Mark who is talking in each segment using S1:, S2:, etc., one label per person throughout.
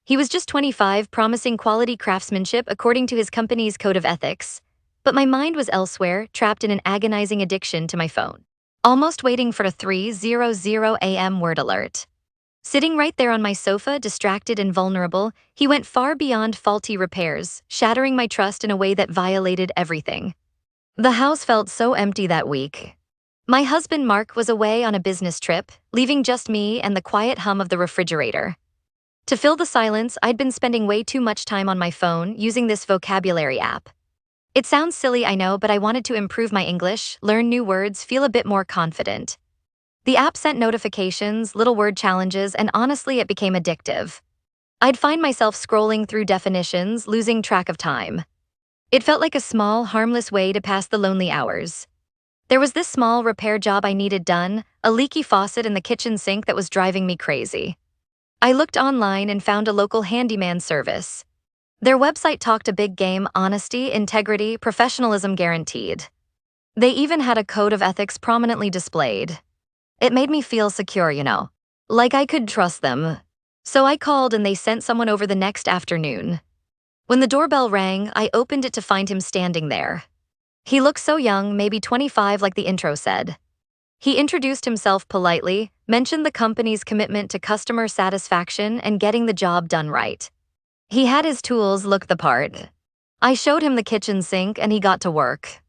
S1: He was just 25, promising quality craftsmanship according to his company's code of ethics. But my mind was elsewhere, trapped in an agonizing addiction to my phone. Almost waiting for a 3:00 a.m. word alert. Sitting right there on my sofa, distracted and vulnerable, he went far beyond faulty repairs, shattering my trust in a way that violated everything. The house felt so empty that week. My husband Mark was away on a business trip, leaving just me and the quiet hum of the refrigerator. To fill the silence, I'd been spending way too much time on my phone using this vocabulary app. It sounds silly, I know, but I wanted to improve my English, learn new words, feel a bit more confident. The app sent notifications, little word challenges, and honestly, it became addictive. I'd find myself scrolling through definitions, losing track of time. It felt like a small, harmless way to pass the lonely hours. There was this small repair job I needed done, a leaky faucet in the kitchen sink that was driving me crazy. I looked online and found a local handyman service. Their website talked a big game: honesty, integrity, professionalism guaranteed. They even had a code of ethics prominently displayed. It made me feel secure, like I could trust them. So I called and they sent someone over the next afternoon. When the doorbell rang, I opened it to find him standing there. He looked so young, maybe 25 like the intro said. He introduced himself politely, mentioned the company's commitment to customer satisfaction and getting the job done right. He had his tools, looked the part. I showed him the kitchen sink and he got to work.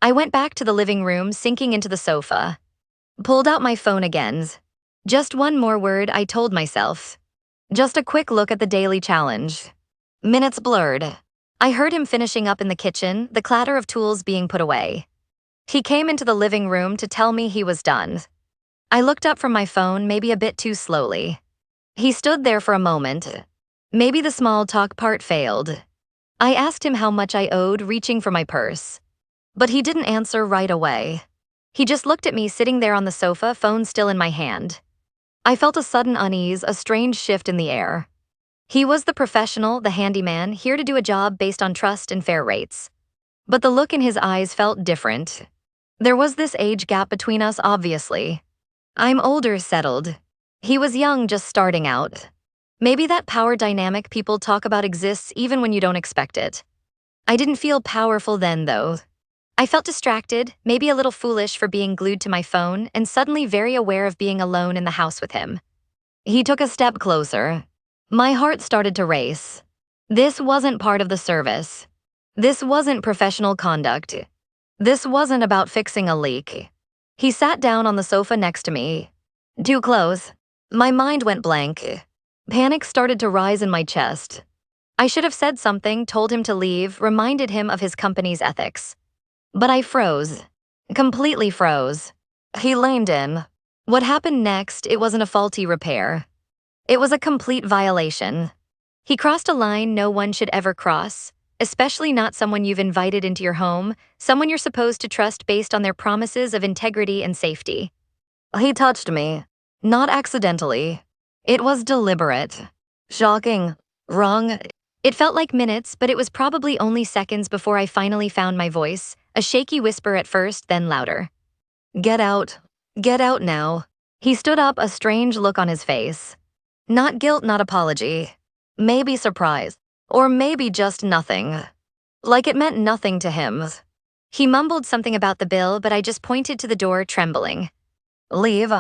S1: I went back to the living room, sinking into the sofa. Pulled out my phone again. Just one more word, I told myself. Just a quick look at the daily challenge. Minutes blurred. I heard him finishing up in the kitchen, the clatter of tools being put away. He came into the living room to tell me he was done. I looked up from my phone, maybe a bit too slowly. He stood there for a moment. Maybe the small talk part failed. I asked him how much I owed, reaching for my purse. But he didn't answer right away. He just looked at me sitting there on the sofa, phone still in my hand. I felt a sudden unease, a strange shift in the air. He was the professional, the handyman, here to do a job based on trust and fair rates. But the look in his eyes felt different. There was this age gap between us, obviously. I'm older, settled. He was young, just starting out. Maybe that power dynamic people talk about exists even when you don't expect it. I didn't feel powerful then, though. I felt distracted, maybe a little foolish for being glued to my phone, and suddenly very aware of being alone in the house with him. He took a step closer. My heart started to race. This wasn't part of the service. This wasn't professional conduct. This wasn't about fixing a leak. He sat down on the sofa next to me. Too close. My mind went blank. Panic started to rise in my chest. I should have said something, told him to leave, reminded him of his company's ethics. But I froze. Completely froze. He leaned in. What happened next, it wasn't a faulty repair. It was a complete violation. He crossed a line no one should ever cross, especially not someone you've invited into your home, someone you're supposed to trust based on their promises of integrity and safety. He touched me. Not accidentally. It was deliberate. Shocking. Wrong. It felt like minutes, but it was probably only seconds before I finally found my voice, a shaky whisper at first, then louder. Get out. Get out now. He stood up, a strange look on his face. Not guilt, not apology. Maybe surprise. Or maybe just nothing. Like it meant nothing to him. He mumbled something about the bill, but I just pointed to the door, trembling. Leave.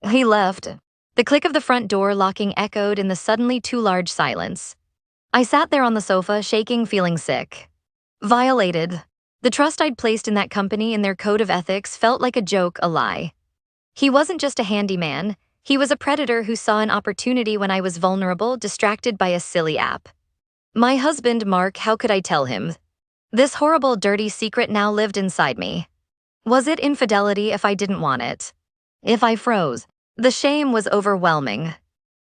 S1: He left. The click of the front door locking echoed in the suddenly too large silence. I sat there on the sofa, shaking, feeling sick. Violated. The trust I'd placed in that company and their code of ethics felt like a joke, a lie. He wasn't just a handyman. He was a predator who saw an opportunity when I was vulnerable, distracted by a silly app. My husband, Mark, how could I tell him? This horrible, dirty secret now lived inside me. Was it infidelity if I didn't want it? If I froze? The shame was overwhelming.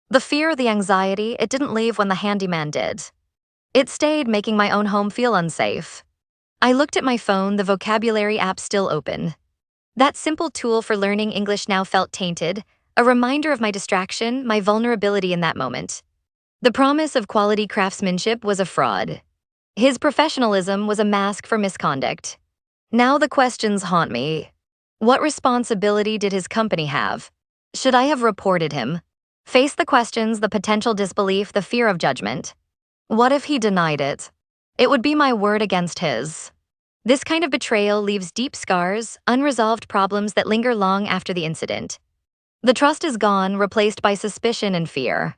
S1: The fear, the anxiety, it didn't leave when the handyman did. It stayed, making my own home feel unsafe. I looked at my phone, the vocabulary app still open. That simple tool for learning English now felt tainted, a reminder of my distraction, my vulnerability in that moment. The promise of quality craftsmanship was a fraud. His professionalism was a mask for misconduct. Now the questions haunt me. What responsibility did his company have? Should I have reported him? Face the questions, the potential disbelief, the fear of judgment. What if he denied it? It would be my word against his. This kind of betrayal leaves deep scars, unresolved problems that linger long after the incident. The trust is gone, replaced by suspicion and fear.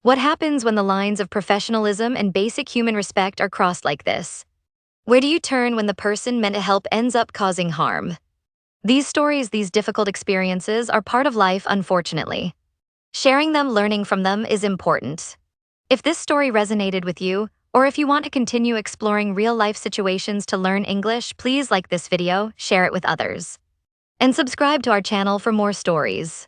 S1: What happens when the lines of professionalism and basic human respect are crossed like this? Where do you turn when the person meant to help ends up causing harm? These stories, these difficult experiences, are part of life, unfortunately. Sharing them, learning from them, is important. If this story resonated with you, or if you want to continue exploring real-life situations to learn English, please like this video, share it with others, and subscribe to our channel for more stories.